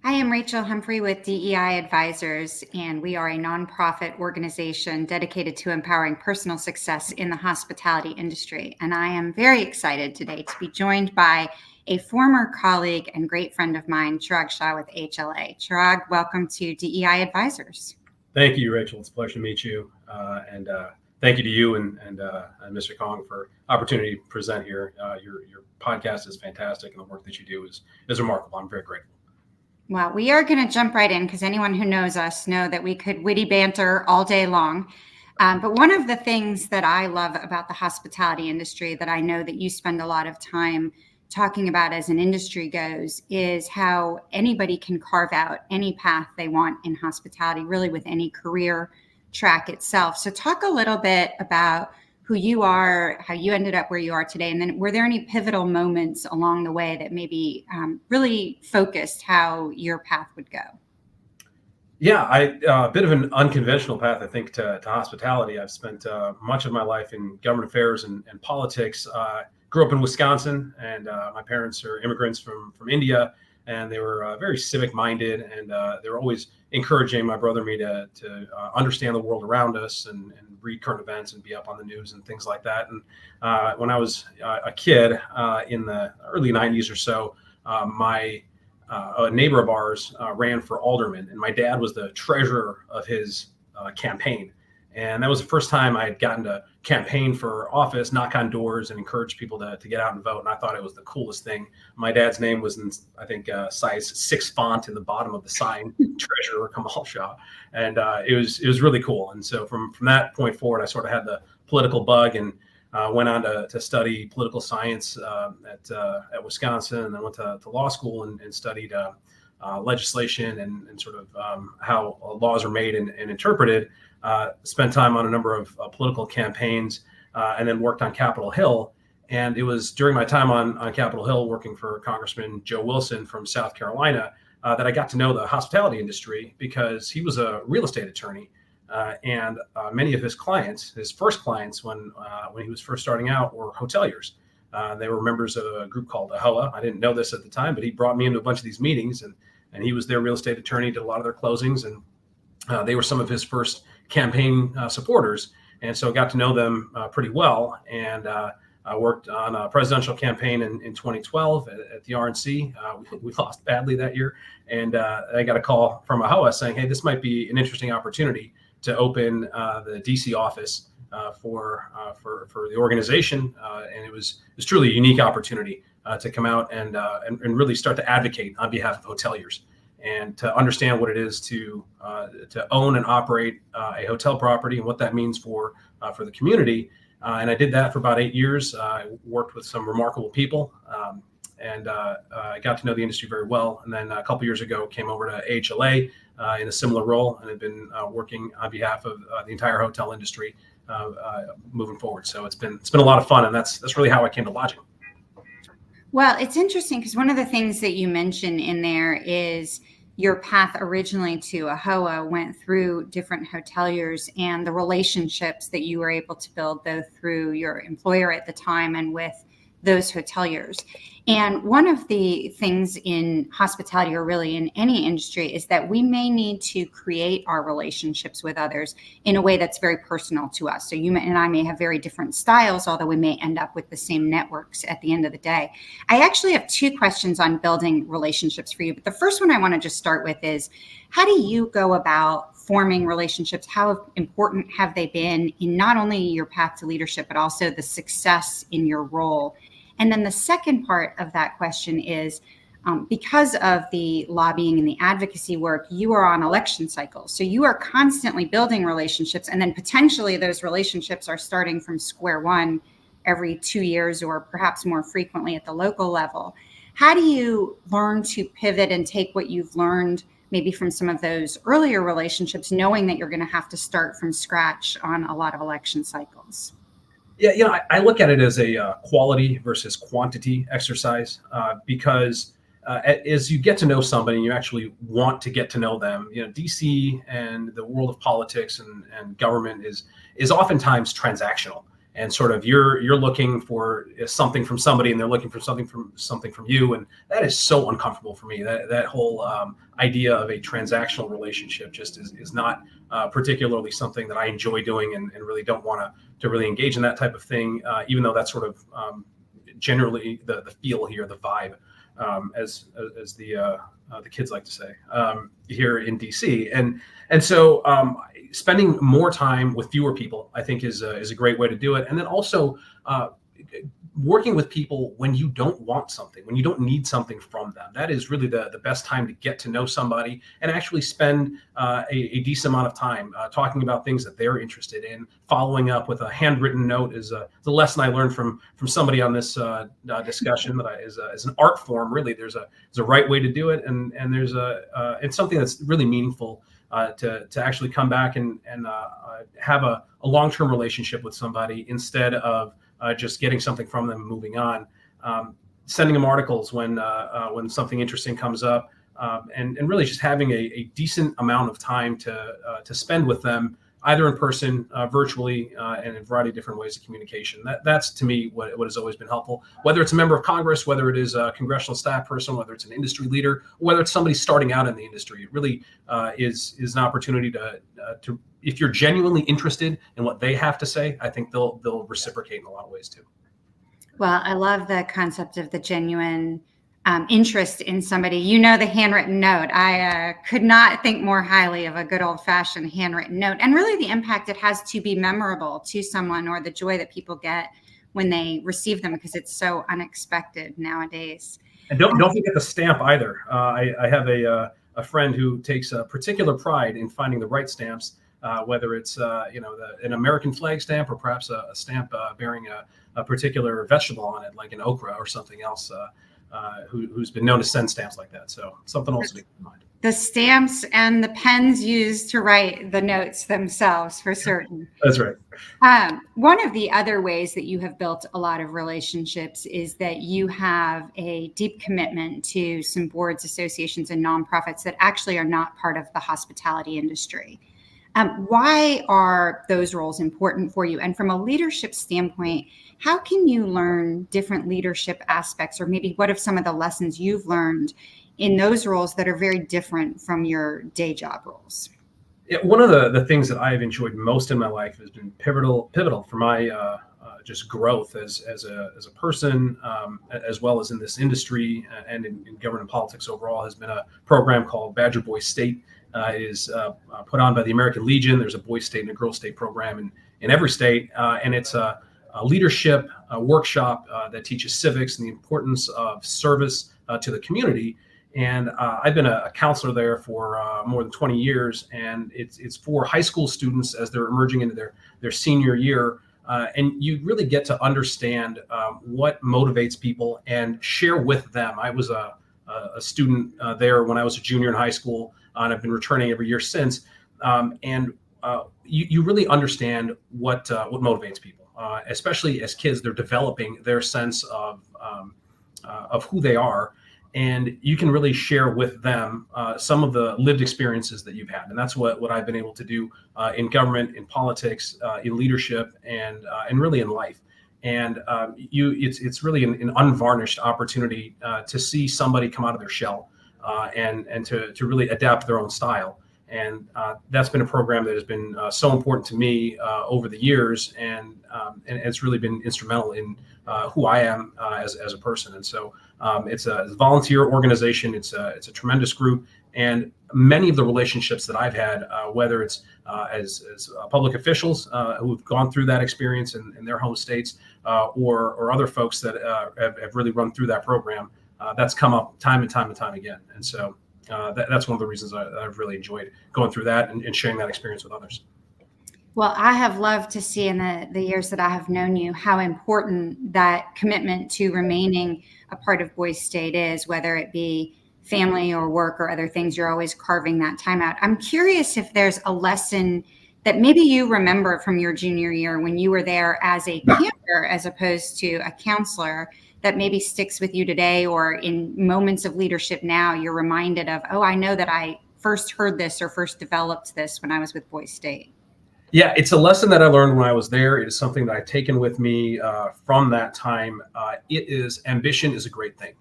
I am Rachel Humphrey with DEI Advisors, and we are a nonprofit organization dedicated to empowering personal success in the hospitality industry. And I am very excited today to be joined by a former colleague and great friend of mine, Chirag Shah with AHLA. Chirag, welcome to DEI Advisors. Thank you, Rachel. It's a pleasure to meet you. And thank you to you and Mr. Kong for opportunity to present here. Your podcast is fantastic, and the work that you do is remarkable. I'm very grateful. Well, we are going to jump right in because anyone who knows us know that we could witty banter all day long. But one of the things that I love about the hospitality industry that I know that you spend a lot of time talking about as an industry goes is how anybody can carve out any path they want in hospitality, really with any career track itself. So talk a little bit about who you are, how you ended up where you are today, and then were there any pivotal moments along the way that maybe really focused how your path would go? Yeah, a bit of an unconventional path, I think, to hospitality. I've spent much of my life in government affairs and politics. Grew up in Wisconsin, and my parents are immigrants from India, and they were very civic minded, and they were always encouraging my brother and me to understand the world around us and read current events and be up on the news and things like that. And when I was a kid in the early 90s or so, a neighbor of ours ran for alderman, and my dad was the treasurer of his campaign. And that was the first time I had gotten to campaign for office, knock on doors, and encourage people to get out and vote. And I thought it was the coolest thing. My dad's name was in, I think, size 6 font in the bottom of the sign, Treasurer Kamal Shah. And it was really cool. And so from that point forward, I sort of had the political bug and went on to study political science at Wisconsin, and then went to law school and studied legislation and sort of how laws are made and interpreted. Spent time on a number of political campaigns, and then worked on Capitol Hill. And it was during my time on Capitol Hill working for Congressman Joe Wilson from South Carolina that I got to know the hospitality industry, because he was a real estate attorney. And many of his clients, his first clients when he was first starting out, were hoteliers. They were members of a group called AHLA. I didn't know this at the time, but he brought me into a bunch of these meetings, and he was their real estate attorney, did a lot of their closings, and they were some of his first campaign supporters. And so got to know them pretty well. And I worked on a presidential campaign in 2012 at the RNC. We lost badly that year. And I got a call from AHLA saying, hey, this might be an interesting opportunity to open the DC office for the organization. And it was truly a unique opportunity to come out and really start to advocate on behalf of hoteliers, and to understand what it is to own and operate a hotel property and what that means for the community. And I did that for about 8 years. I worked with some remarkable people, and I got to know the industry very well. And then a couple years ago, came over to AHLA in a similar role, and have been working on behalf of the entire hotel industry moving forward. So it's been a lot of fun, and that's really how I came to lodging. Well, it's interesting because one of the things that you mentioned in there is your path originally to AHLA went through different hoteliers and the relationships that you were able to build both through your employer at the time and with those hoteliers. And one of the things in hospitality, or really in any industry, is that we may need to create our relationships with others in a way that's very personal to us. So you and I may have very different styles, although we may end up with the same networks at the end of the day. I actually have 2 questions on building relationships for you. But the first one I want to just start with is, how do you go about forming relationships? How important have they been in not only your path to leadership, but also the success in your role? And then the second part of that question is, because of the lobbying and the advocacy work, you are on election cycles. So you are constantly building relationships, and then potentially those relationships are starting from square one every 2 years, or perhaps more frequently at the local level. How do you learn to pivot and take what you've learned maybe from some of those earlier relationships, knowing that you're going to have to start from scratch on a lot of election cycles? Yeah, I look at it as a quality versus quantity exercise, because as you get to know somebody, you actually want to get to know them. DC and the world of politics and government is oftentimes transactional. and sort of you're looking for something from somebody and they're looking for something from you, and that is so uncomfortable for me. That whole idea of a transactional relationship just is not particularly something that I enjoy doing, and really don't want to really engage in that type of thing, even though that's sort of generally the feel here, the vibe, as the kids like to say, here in DC. And so spending more time with fewer people, I think, is a great way to do it. And then also working with people when you don't want something, when you don't need something from them. That is really the best time to get to know somebody and actually spend a decent amount of time talking about things that they're interested in. Following up with a handwritten note is the lesson I learned from somebody on this discussion, that is an art form. Really, there's a right way to do it, and there's it's something that's really meaningful to actually come back and have a long-term relationship with somebody, instead of just getting something from them and moving on. Sending them articles when something interesting comes up, and really just having a decent amount of time to spend with them, either in person, virtually, and in a variety of different ways of communication. That's to me what has always been helpful. Whether it's a member of Congress, whether it is a congressional staff person, whether it's an industry leader, whether it's somebody starting out in the industry, it really is an opportunity to if you're genuinely interested in what they have to say, I think they'll reciprocate in a lot of ways too. Well, I love the concept of the genuine interest in somebody. The handwritten note. I could not think more highly of a good old-fashioned handwritten note, and really the impact it has to be memorable to someone, or the joy that people get when they receive them, because it's so unexpected nowadays. And don't forget the stamp either. I have a friend who takes a particular pride in finding the right stamps. Whether it's an American flag stamp, or perhaps a stamp bearing a particular vegetable on it, like an okra or something else, who's been known to send stamps like that. So something also to keep in mind. The stamps and the pens used to write the notes themselves, for certain. That's right. One of the other ways that you have built a lot of relationships is that you have a deep commitment to some boards, associations, and nonprofits that actually are not part of the hospitality industry. Why are those roles important for you? And from a leadership standpoint, how can you learn different leadership aspects, or maybe what are some of the lessons you've learned in those roles that are very different from your day job roles? Yeah, one of the things that I've enjoyed most in my life has been pivotal for my just growth as a person, as well as in this industry and in government politics overall, has been a program called Badger Boy State. It is put on by the American Legion. There's a boys state and a girls state program in every state, and it's a leadership workshop that teaches civics and the importance of service to the community. And I've been a counselor there for more than 20 years, and it's for high school students as they're emerging into their senior year. And you really get to understand what motivates people and share with them. I was a student there when I was a junior in high school, and I've been returning every year since. And you really understand what motivates people, especially as kids. They're developing their sense of who they are, and you can really share with them some of the lived experiences that you've had. And that's what I've been able to do in government, in politics, in leadership, and really in life. And it's really an unvarnished opportunity to see somebody come out of their shell and to really adapt their own style. And that's been a program that has been so important to me over the years, and it's really been instrumental in who I am as a person. And so it's a volunteer organization. It's a tremendous group, and many of the relationships that I've had, whether it's as public officials who've gone through that experience in their home states, or other folks that have really run through that program, that's come up time and time again. And so that's one of the reasons I've really enjoyed going through that and sharing that experience with others. Well, I have loved to see in the years that I have known you how important that commitment to remaining a part of Boys State is, whether it be family or work or other things. You're always carving that time out. I'm curious if there's a lesson that maybe you remember from your junior year when you were there as a camper as opposed to a counselor that maybe sticks with you today, or in moments of leadership now, you're reminded of, oh, I know that I first heard this or first developed this when I was with Boys State. Yeah, it's a lesson that I learned when I was there. It is something that I've taken with me from that time. It is ambition is a great thing.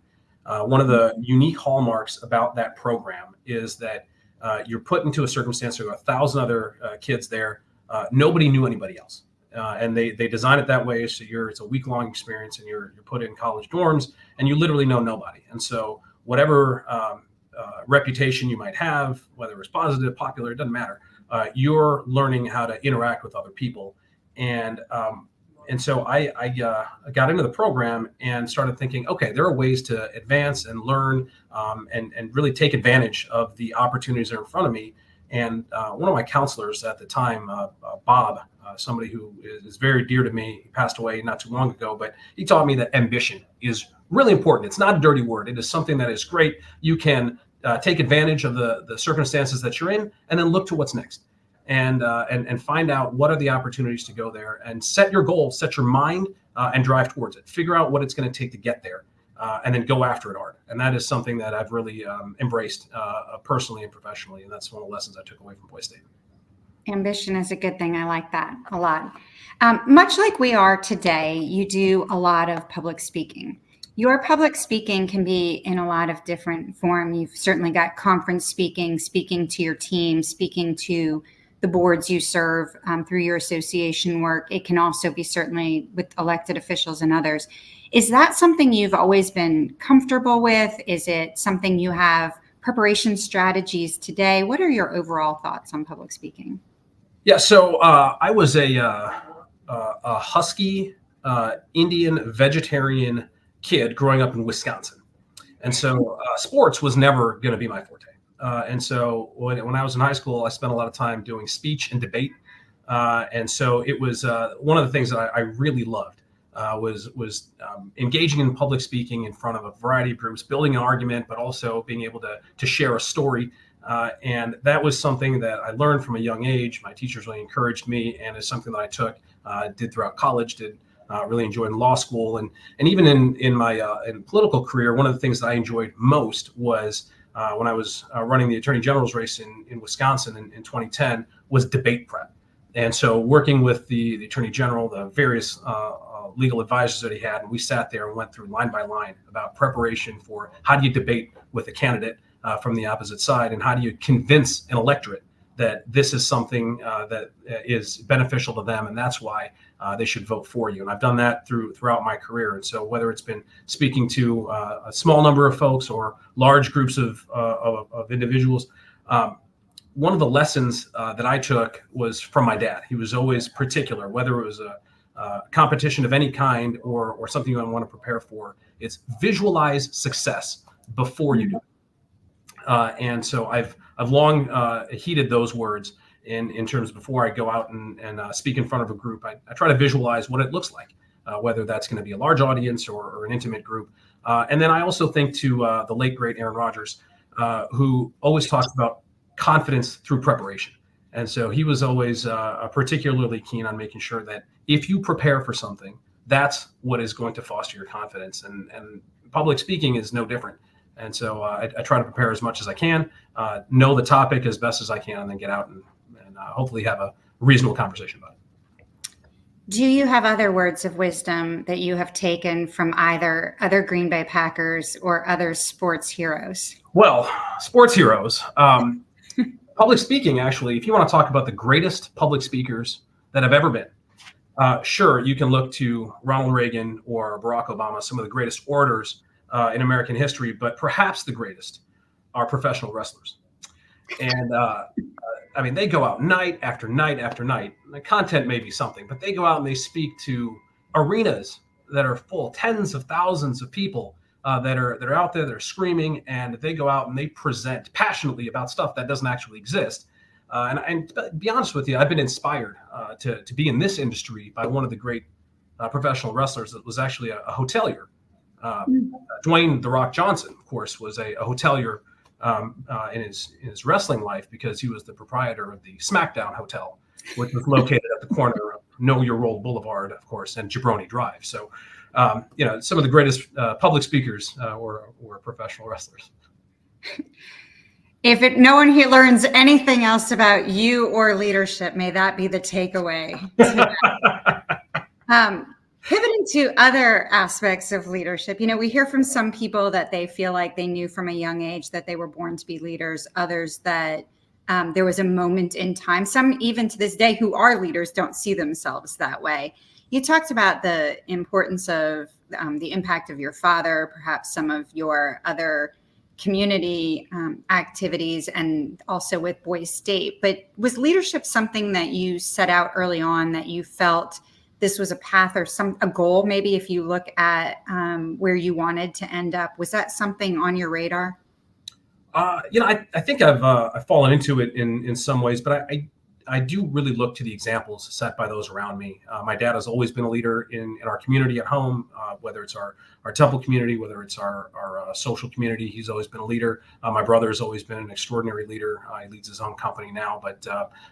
One of the unique hallmarks about that program is that you're put into a circumstance. There are 1,000 other kids there. Nobody knew anybody else, and they design it that way. So it's a week-long experience, and you're put in college dorms, and you literally know nobody. And so whatever reputation you might have, whether it's positive, popular, it doesn't matter. You're learning how to interact with other people, and so I got into the program and started thinking, okay, there are ways to advance and learn, and really take advantage of the opportunities that are in front of me. And one of my counselors at the time, Bob, somebody who is very dear to me, he passed away not too long ago, but he taught me that ambition is really important. It's not a dirty word. It is something that is great. You can take advantage of the circumstances that you're in, and then look to what's next, and find out what are the opportunities to go there, and set your goal, set your mind, and drive towards it. Figure out what it's going to take to get there, and then go after it hard. And that is something that I've really embraced personally and professionally, and that's one of the lessons I took away from Boise State. Ambition is a good thing. I like that a lot. Much like we are today, you do a lot of public speaking. Your public speaking can be in a lot of different form. You've certainly got conference speaking, speaking to your team, speaking to the boards you serve through your association work. It can also be certainly with elected officials and others. Is that something you've always been comfortable with? Is it something you have preparation strategies today? What are your overall thoughts on public speaking? Yeah, so I was a Husky Indian vegetarian kid growing up in Wisconsin. And so sports was never going to be my forte. And so when I was in high school, I spent a lot of time doing speech and debate. And so it was one of the things that I really loved was engaging in public speaking in front of a variety of groups, building an argument, but also being able to share a story. And that was something that I learned from a young age. My teachers really encouraged me, and it's something that I took, did throughout college, really enjoyed in law school, and even in my in political career. One of the things that I enjoyed most was when I was running the Attorney General's race in Wisconsin in 2010 was debate prep. And so working with the Attorney General, the various legal advisors that he had, and we sat there and went through line by line about preparation for how do you debate with a candidate from the opposite side, and how do you convince an electorate that this is something that is beneficial to them, and that's why they should vote for you. And I've done that throughout my career. And so whether it's been speaking to a small number of folks or large groups of individuals, one of the lessons that I took was from my dad. He was always particular, whether it was a competition of any kind or something you want to prepare for. It's visualize success before you do it. And so I've long heeded those words in terms before I go out and speak in front of a group. I try to visualize what it looks like, whether that's going to be a large audience or an intimate group. And then I also think to the late, great Aaron Rodgers, who always talks about confidence through preparation. And so he was always particularly keen on making sure that if you prepare for something, that's what is going to foster your confidence. And public speaking is no different. And so I try to prepare as much as I can, know the topic as best as I can, and then get out and hopefully have a reasonable conversation about it. Do you have other words of wisdom that you have taken from either other Green Bay Packers or other sports heroes? Well, sports heroes. Public speaking, actually, if you want to talk about the greatest public speakers that have ever been, sure, you can look to Ronald Reagan or Barack Obama, some of the greatest orators in American history, but perhaps the greatest are professional wrestlers. And I mean, they go out night after night after night. The content may be something, but they go out and they speak to arenas that are full, tens of thousands of people that are out there, they're screaming, and they go out and they present passionately about stuff that doesn't actually exist. And to be honest with you, I've been inspired to be in this industry by one of the great professional wrestlers that was actually a hotelier. Dwayne "The Rock" Johnson, of course, was a hotelier in his wrestling life, because he was the proprietor of the SmackDown Hotel, which was located at the corner of Know Your Role Boulevard, of course, and Jabroni Drive. So, some of the greatest public speakers were professional wrestlers. No one here learns anything else about you or leadership, may that be the takeaway. Pivoting to other aspects of leadership, we hear from some people that they feel like they knew from a young age that they were born to be leaders, others that there was a moment in time. Some, even to this day, who are leaders don't see themselves that way. You talked about the importance of the impact of your father, perhaps some of your other community activities, and also with Boys State. But was leadership something that you set out early on, that you felt this was a path or a goal? Maybe if you look at where you wanted to end up, was that something on your radar? I think I've fallen into it in some ways, but I do really look to the examples set by those around me. My dad has always been a leader in our community at home, whether it's our temple community, whether it's our social community. He's always been a leader. My brother has always been an extraordinary leader. He leads his own company now, but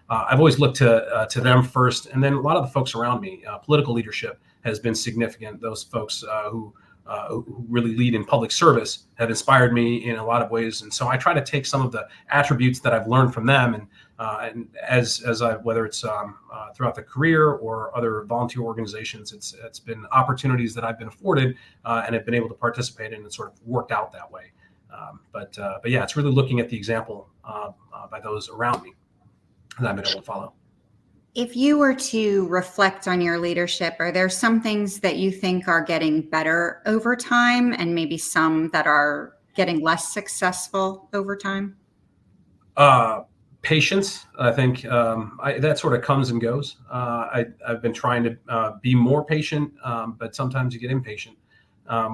I've always looked to them first, and then a lot of the folks around me. Political leadership has been significant. Those folks who really lead in public service have inspired me in a lot of ways, and so I try to take some of the attributes that I've learned from them, and as I, whether it's throughout the career or other volunteer organizations, it's been opportunities that I've been afforded and have been able to participate in, and sort of worked out that way. But yeah, it's really looking at the example by those around me that I've been able to follow. If you were to reflect on your leadership, are there some things that you think are getting better over time, and maybe some that are getting less successful over time? Patience, I think that sort of comes and goes. I've been trying to be more patient, but sometimes you get impatient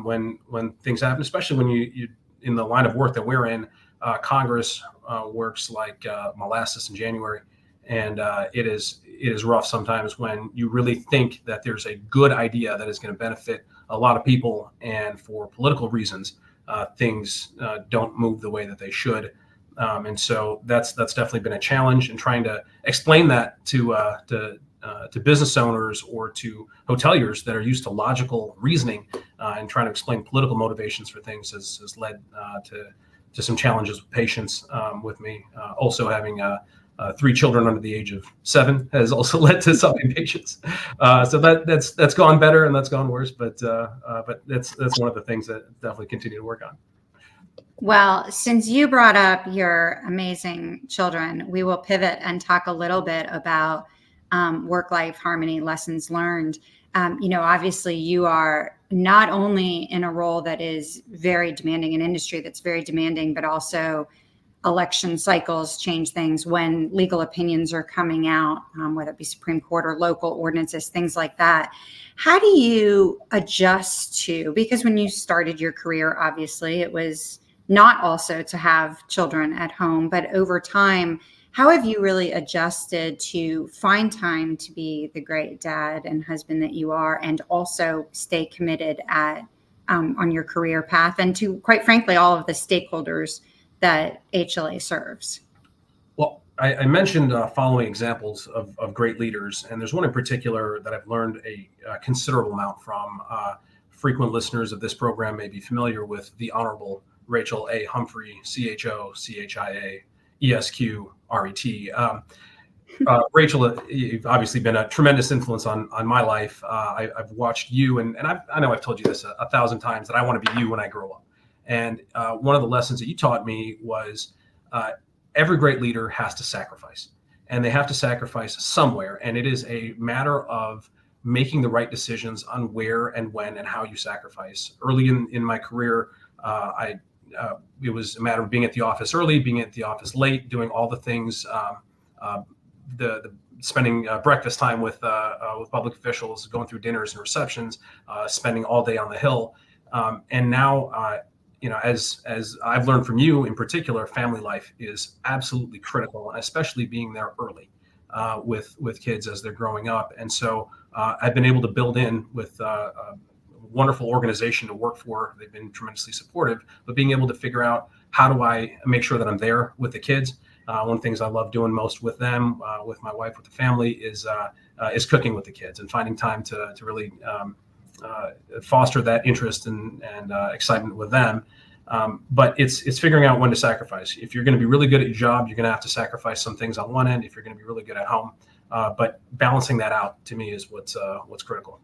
when things happen, especially when you in the line of work that we're in. Congress works like molasses in January. And it is rough sometimes when you really think that there's a good idea that is going to benefit a lot of people, and for political reasons, things don't move the way that they should. And so that's definitely been a challenge, in trying to explain that to business owners or to hoteliers that are used to logical reasoning, and trying to explain political motivations for things has led to some challenges with patience with me. Also having 3 children under the age of 7 has also led to some impatience. So that's gone better and that's gone worse, but that's one of the things that definitely continue to work on. Well, since you brought up your amazing children, we will pivot and talk a little bit about work-life harmony, lessons learned. Obviously you are not only in a role that is very demanding, an industry that's very demanding, but also election cycles change things when legal opinions are coming out, whether it be Supreme Court or local ordinances, things like that. How do you adjust to, because when you started your career, obviously it was not also to have children at home, but over time, how have you really adjusted to find time to be the great dad and husband that you are, and also stay committed on your career path, and to, quite frankly, all of the stakeholders that AHLA serves? Well, I mentioned following examples of great leaders, and there's one in particular that I've learned a considerable amount from. Frequent listeners of this program may be familiar with the Honorable Rachel A. Humphrey, CHO, CHIA, ESQ, RET. Rachel, you've obviously been a tremendous influence on my life. I've watched you, and I know I've told you this 1,000 times, that I want to be you when I grow up. And one of the lessons that you taught me was every great leader has to sacrifice, and they have to sacrifice somewhere. And it is a matter of making the right decisions on where and when and how you sacrifice. Early in my career, it was a matter of being at the office early, being at the office late, doing all the things, the spending breakfast time with public officials, going through dinners and receptions, spending all day on the Hill. And now, as I've learned from you in particular, family life is absolutely critical, and especially being there early with kids as they're growing up. And so I've been able to build in with a wonderful organization to work for. They've been tremendously supportive, but being able to figure out, how do I make sure that I'm there with the kids? One of the things I love doing most with them, with my wife, with the family, is cooking with the kids and finding time to really foster that interest and excitement with them. But it's figuring out when to sacrifice. If you're going to be really good at your job, you're going to have to sacrifice some things on one end. If you're going to be really good at home, but balancing that out to me is what's critical.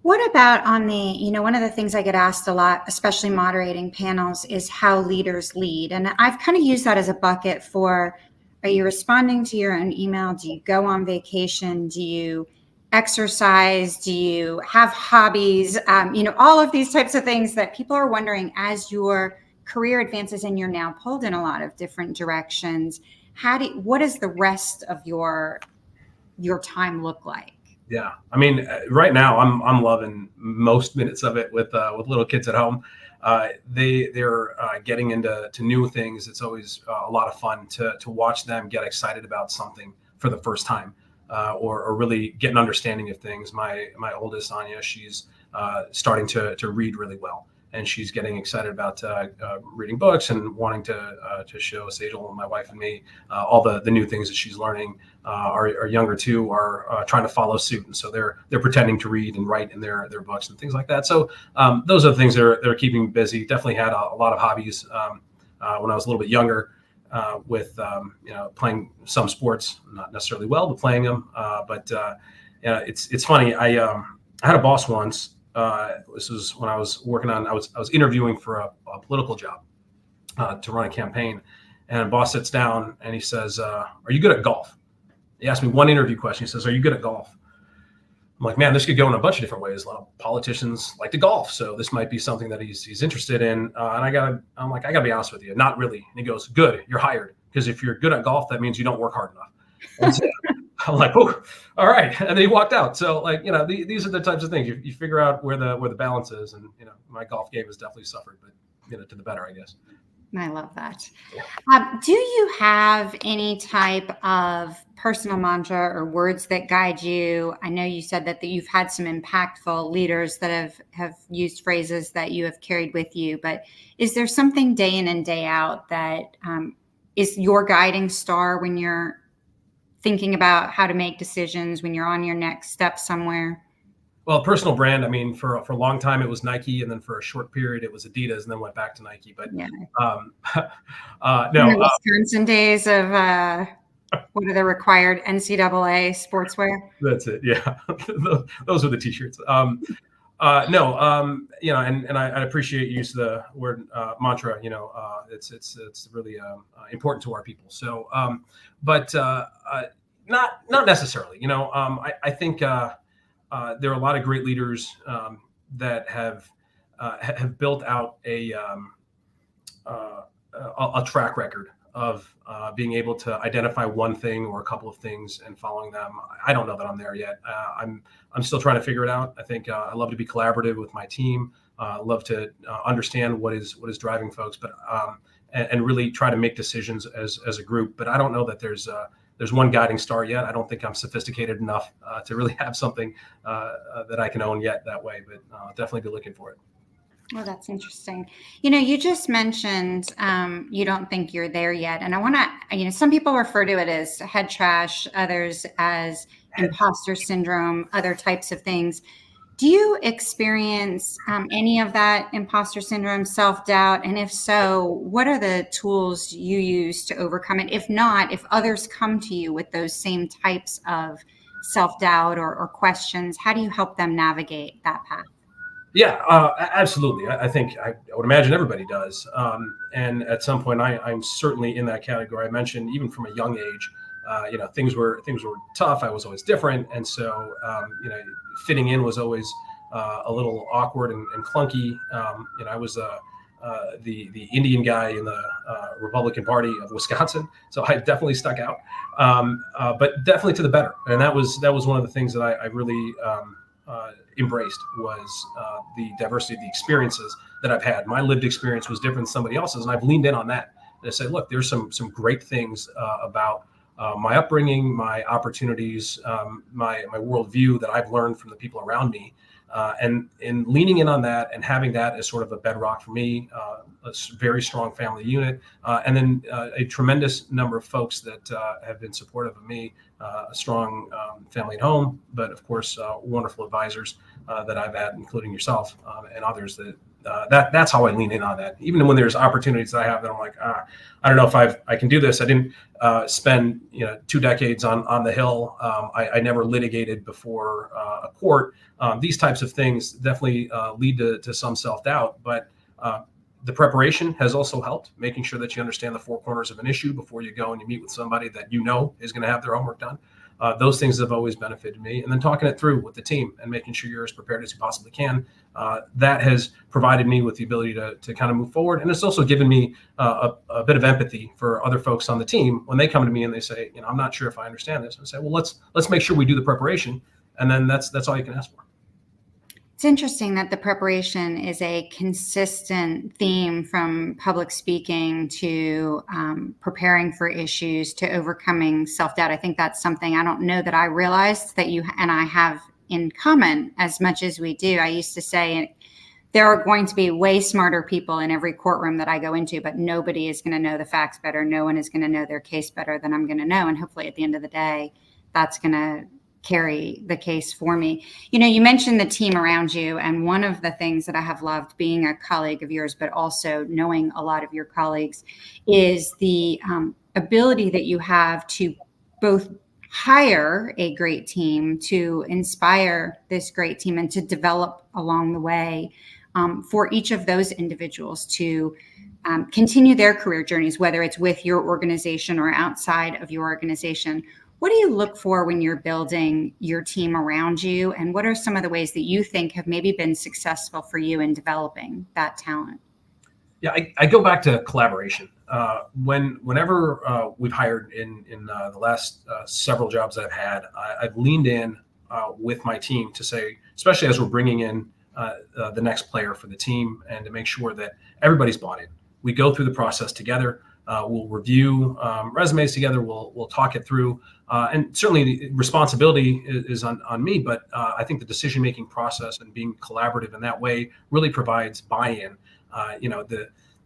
What about on the, one of the things I get asked a lot, especially moderating panels, is how leaders lead. And I've kind of used that as a bucket for, are you responding to your own email? Do you go on vacation? Do you exercise? Do you have hobbies? All of these types of things that people are wondering as your career advances and you're now pulled in a lot of different directions. What does the rest of your time look like? Yeah, I mean, right now I'm loving most minutes of it with little kids at home. They're getting into new things. It's always a lot of fun to watch them get excited about something for the first time, or really get an understanding of things. My oldest Anya, she's starting to read really well, and she's getting excited about reading books and wanting to show Sejal, my wife, and me all the new things that she's learning. Our younger two are trying to follow suit, and so they're pretending to read and write in their books and things like that. So those are the things that are keeping me busy. Definitely had a lot of hobbies when I was a little bit younger, with playing some sports, not necessarily well, but playing them. But it's funny. I had a boss once. This was when I was working on. I was interviewing for a political job to run a campaign, and a boss sits down and he says, "Are you good at golf?" He asked me one interview question. He says, "Are you good at golf?" I'm like, man, this could go in a bunch of different ways. A lot of politicians like to golf, so this might be something that he's interested in. And I gotta be honest with you, not really. And he goes, "Good, you're hired, because if you're good at golf, that means you don't work hard enough." And so I'm like, "Oh, all right." And then he walked out. So these are the types of things you figure out where the balance is. And my golf game has definitely suffered, but to the better, I guess. I love that. Do you have any type of personal mantra or words that guide you? I know you said that you've had some impactful leaders that have used phrases that you have carried with you, but is there something day in and day out that is your guiding star when you're thinking about how to make decisions, when you're on your next step somewhere? Well, personal brand. I mean, for a long time it was Nike, and then for a short period it was Adidas, and then went back to Nike. But Yeah. No, In the Wisconsin days of what are the required NCAA sportswear? That's it. Yeah, those are the T-shirts. No, and I appreciate you use the word mantra. It's really important to our people. So, but not necessarily. I think. There are a lot of great leaders that have built out a track record of being able to identify one thing or a couple of things and following them. I don't know that I'm there yet. I'm still trying to figure it out. I think I love to be collaborative with my team. Love to understand what is driving folks, but and really try to make decisions as a group. But I don't know that there's one guiding star yet. I don't think I'm sophisticated enough to really have something that I can own yet that way, but definitely be looking for it. Well, that's interesting. You just mentioned you don't think you're there yet. And I want to, some people refer to it as head trash, others as imposter syndrome, other types of things. Do you experience any of that imposter syndrome, self-doubt? And if so, what are the tools you use to overcome it? If not, if others come to you with those same types of self-doubt or questions, how do you help them navigate that path? Yeah, absolutely. I think I would imagine everybody does. And at some point, I'm certainly in that category. I mentioned even from a young age, things were tough. I was always different, and so fitting in was always a little awkward and clunky. I was the Indian guy in the Republican Party of Wisconsin, so I definitely stuck out. But definitely to the better, and that was one of the things that I really embraced was the diversity of the experiences that I've had. My lived experience was different than somebody else's, and I've leaned in on that. And I say, look, there's some great things about my upbringing, my opportunities, my worldview that I've learned from the people around me, and in leaning in on that and having that as sort of a bedrock for me, a very strong family unit, and then a tremendous number of folks that have been supportive of me, a strong family at home, but of course wonderful advisors that I've had, including yourself and others that that's how I lean in on that. Even when there's opportunities that I have that I'm like, I don't know if I can do this. I didn't spend 2 decades on the Hill. I never litigated before a court. These types of things definitely lead to some self-doubt, but the preparation has also helped, making sure that you understand the four corners of an issue before you go and you meet with somebody that is going to have their homework done. Those things have always benefited me. And then talking it through with the team and making sure you're as prepared as you possibly can. That has provided me with the ability to kind of move forward. And it's also given me a bit of empathy for other folks on the team when they come to me and they say, I'm not sure if I understand this. I say, well, let's make sure we do the preparation. And then that's all you can ask for. It's interesting that the preparation is a consistent theme from public speaking to preparing for issues to overcoming self-doubt. I think that's something I don't know that I realized that you and I have in common as much as we do. I used to say there are going to be way smarter people in every courtroom that I go into, but nobody is going to know the facts better. No one is going to know their case better than I'm going to know. And hopefully at the end of the day, that's going to carry the case for me. You mentioned the team around you, and one of the things that I have loved being a colleague of yours, but also knowing a lot of your colleagues, is the ability that you have to both hire a great team, to inspire this great team, and to develop along the way for each of those individuals to continue their career journeys, whether it's with your organization or outside of your organization. What do you look for when you're building your team around you? And what are some of the ways that you think have maybe been successful for you in developing that talent? Yeah, I go back to collaboration. Whenever we've hired in the last several jobs I've had, I've leaned in with my team to say, especially as we're bringing in the next player for the team, and to make sure that everybody's bought in. We go through the process together. We'll review resumes together. We'll talk it through. And certainly the responsibility is on me, but I think the decision-making process and being collaborative in that way really provides buy-in.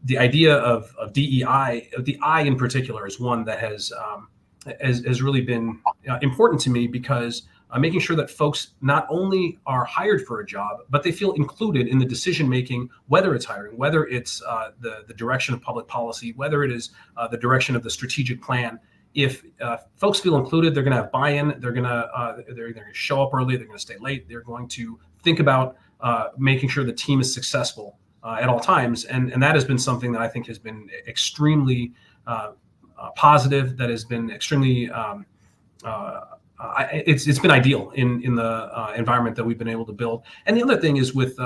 The idea of DEI, the I in particular, is one that has really been important to me, because making sure that folks not only are hired for a job, but they feel included in the decision-making, whether it's hiring, whether it's the direction of public policy, whether it is the direction of the strategic plan. If folks feel included, they're going to have buy-in. They're going to show up early. They're going to stay late. They're going to think about making sure the team is successful at all times. And that has been something that I think has been extremely positive. That has been extremely it's been ideal in the environment that we've been able to build. And the other thing is with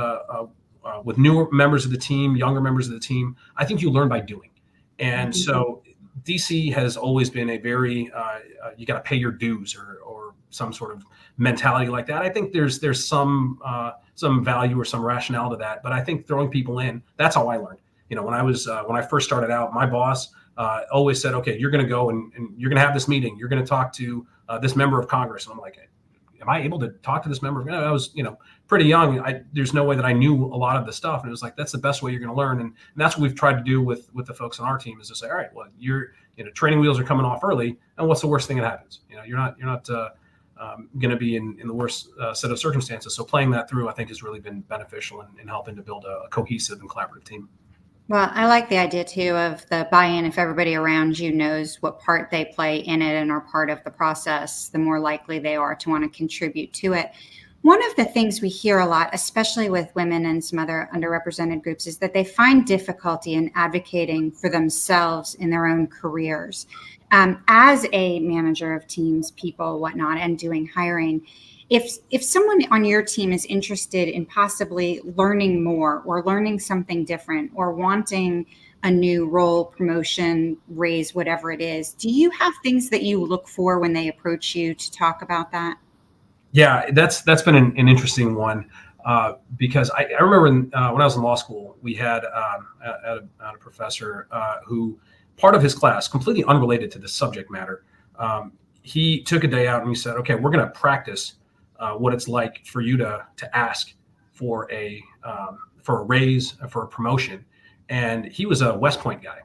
newer members of the team, younger members of the team, I think you learn by doing. And so DC has always been a very you got to pay your dues or some sort of mentality like that. I think there's some value or some rationale to that, but I think throwing people in, that's how I learned. When I first started out, my boss always said, okay, you're going to go and you're going to have this meeting. You're going to talk to this member of Congress. And I'm like, am I able to talk to this member? I was, pretty young. There's no way that I knew a lot of the stuff. And it was like, that's the best way you're going to learn. And that's what we've tried to do with the folks on our team, is to say, all right, well, training wheels are coming off early. And what's the worst thing that happens? You're not going to be in the worst set of circumstances. So playing that through, I think, has really been beneficial in helping to build a cohesive and collaborative team. Well, I like the idea too of the buy-in. If everybody around you knows what part they play in it and are part of the process, the more likely they are to want to contribute to it. One of the things we hear a lot, especially with women and some other underrepresented groups, is that they find difficulty in advocating for themselves in their own careers. As a manager of teams, people, whatnot, and doing hiring, if someone on your team is interested in possibly learning more or learning something different or wanting a new role, promotion, raise, whatever it is, do you have things that you look for when they approach you to talk about that? Yeah, that's been an interesting one, because I remember when I was in law school, we had a professor who, part of his class, completely unrelated to the subject matter, he took a day out and he said, okay, we're going to practice what it's like for you to ask for a raise, for a promotion. And he was a West Point guy.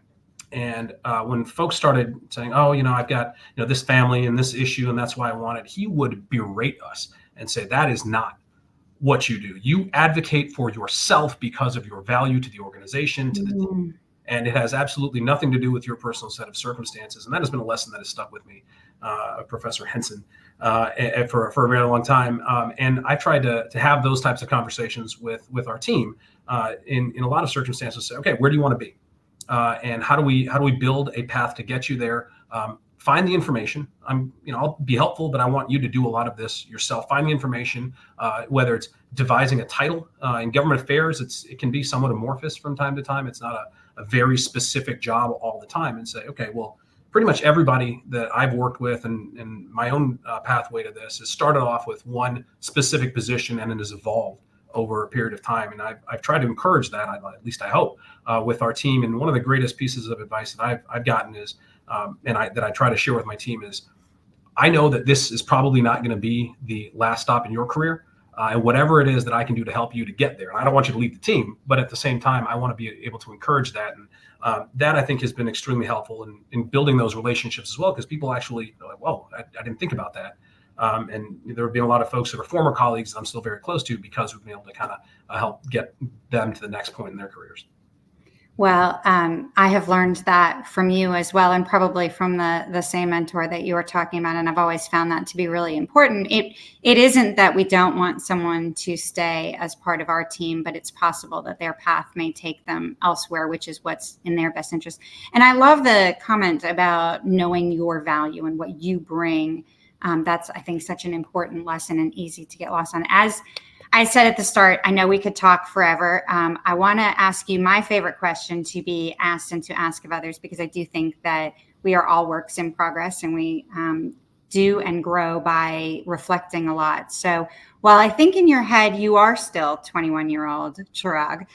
And when folks started saying, oh, I've got this family and this issue, and that's why I want it, he would berate us and say, that is not what you do. You advocate for yourself because of your value to the organization, to the team, and it has absolutely nothing to do with your personal set of circumstances. And that has been a lesson that has stuck with me, Professor Henson, for a very long time. And I tried to have those types of conversations with our team in a lot of circumstances. Say, okay, where do you want to be, and how do we build a path to get you there? Find the information. I'll be helpful, but I want you to do a lot of this yourself. Find the information, whether it's devising a title in government affairs. It can be somewhat amorphous from time to time. It's not a very specific job all the time. And say, okay, well, pretty much everybody that I've worked with and my own pathway to this has started off with one specific position and it has evolved over a period of time. And I've tried to encourage that, at least I hope, with our team. And one of the greatest pieces of advice that I've gotten is, that I try to share with my team is, I know that this is probably not going to be the last stop in your career, and whatever it is that I can do to help you to get there. And I don't want you to leave the team, but at the same time, I want to be able to encourage that. And that I think has been extremely helpful in building those relationships as well, because people actually are like, whoa, I didn't think about that. And there have been a lot of folks that are former colleagues that I'm still very close to because we've been able to kind of help get them to the next point in their careers. Well, I have learned that from you as well, and probably from the same mentor that you were talking about. And I've always found that to be really important. It isn't that we don't want someone to stay as part of our team, but it's possible that their path may take them elsewhere, which is what's in their best interest. And I love the comment about knowing your value and what you bring. That's, I think, such an important lesson and easy to get lost on. As I said at the start, I know we could talk forever. I want to ask you my favorite question to be asked and to ask of others, because I do think that we are all works in progress, and we do and grow by reflecting a lot. So while I think in your head you are still 21-year-old Chirag,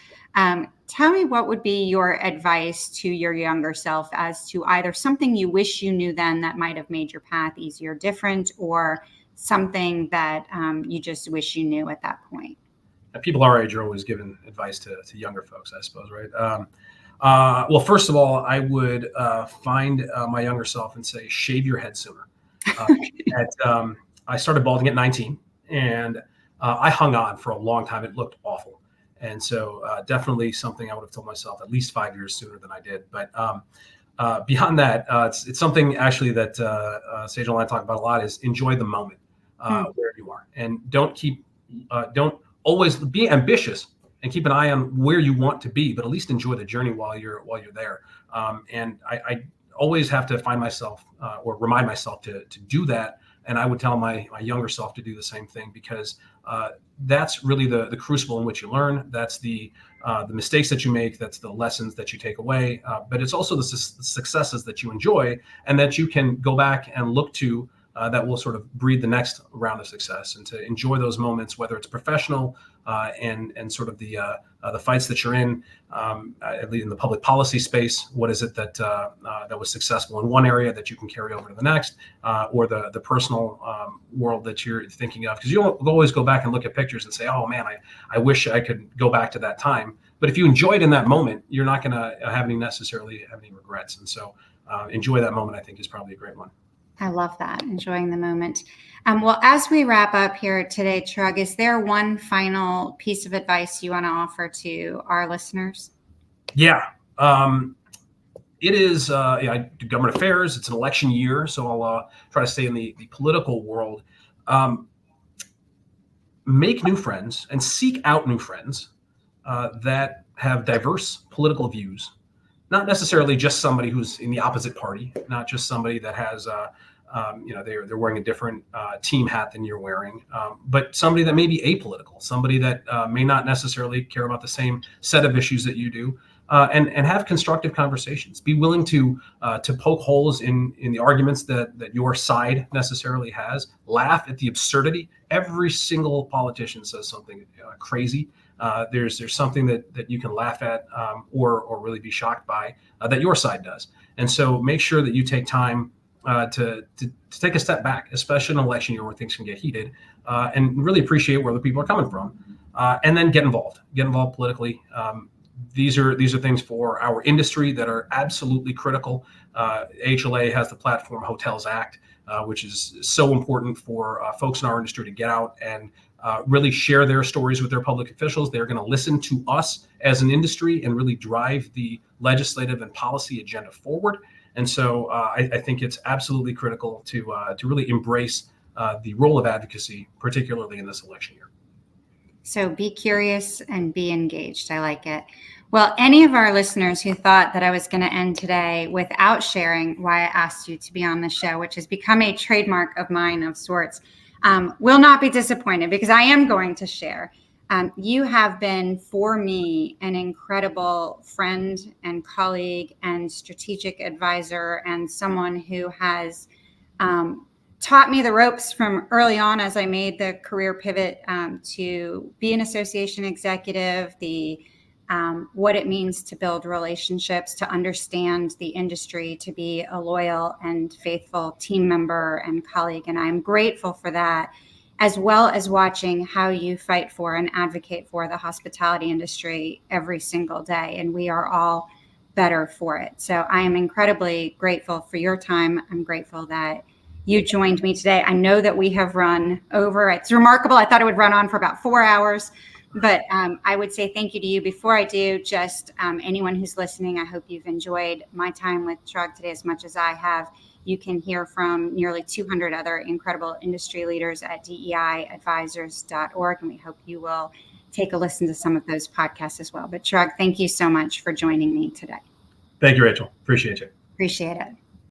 tell me what would be your advice to your younger self as to either something you wish you knew then that might have made your path easier, different, or something that you just wish you knew at that point. People our age are always giving advice to younger folks, I suppose, right? Well, first of all, I would find my younger self and say, shave your head sooner. I started balding at 19, and I hung on for a long time. It looked awful. And so definitely something I would have told myself at least 5 years sooner than I did. But beyond that, it's something actually that Sage and I talk about a lot, is enjoy the moment where you are, and don't always be ambitious and keep an eye on where you want to be, but at least enjoy the journey while you're there. And I always have to find myself or remind myself to do that. And I would tell my younger self to do the same thing, because that's really the crucible in which you learn. That's the mistakes that you make. That's the lessons that you take away. But it's also the successes that you enjoy and that you can go back and look to, that will sort of breed the next round of success, and to enjoy those moments, whether it's professional and sort of the fights that you're in, at least in the public policy space. What is it that was successful in one area that you can carry over to the next, or the personal world that you're thinking of? Because you don't always go back and look at pictures and say, oh man, I wish I could go back to that time. But if you enjoy it in that moment, you're not going to necessarily have any regrets. And so enjoy that moment, I think, is probably a great one. I love that, enjoying the moment. Well, as we wrap up here today, Chirag, is there one final piece of advice you want to offer to our listeners? Yeah. It is I do government affairs. It's an election year, so I'll try to stay in the political world. Make new friends and seek out new friends that have diverse political views. Not necessarily just somebody who's in the opposite party, not just somebody that has, they're wearing a different team hat than you're wearing, but somebody that may be apolitical, somebody that may not necessarily care about the same set of issues that you do, and have constructive conversations. Be willing to poke holes in the arguments that your side necessarily has. Laugh at the absurdity. Every single politician says something crazy. There's something that you can laugh at or really be shocked by that your side does. And so make sure that you take time to take a step back, especially in an election year where things can get heated, and really appreciate where the people are coming from, and then get involved politically. These are things for our industry that are absolutely critical. AHLA has the Platform Hotels Act, which is so important for folks in our industry to get out and really share their stories with their public officials. They're going to listen to us as an industry and really drive the legislative and policy agenda forward. And so I think it's absolutely critical to really embrace the role of advocacy, particularly in this election year. So be curious and be engaged. I like it. Well, any of our listeners who thought that I was going to end today without sharing why I asked you to be on the show, which has become a trademark of mine of sorts, will not be disappointed, because I am going to share. You have been, for me, an incredible friend and colleague and strategic advisor, and someone who has taught me the ropes from early on as I made the career pivot to be an association executive, what it means to build relationships, to understand the industry, to be a loyal and faithful team member and colleague. And I'm grateful for that, as well as watching how you fight for and advocate for the hospitality industry every single day. And we are all better for it. So I am incredibly grateful for your time. I'm grateful that you joined me today. I know that we have run over. It's remarkable. I thought it would run on for about 4 hours. But I would say thank you to you. Before I do, just anyone who's listening, I hope you've enjoyed my time with Chirag today as much as I have. You can hear from nearly 200 other incredible industry leaders at DEIadvisors.org, and we hope you will take a listen to some of those podcasts as well. But Chirag, thank you so much for joining me today. Thank you, Rachel. Appreciate you. Appreciate it.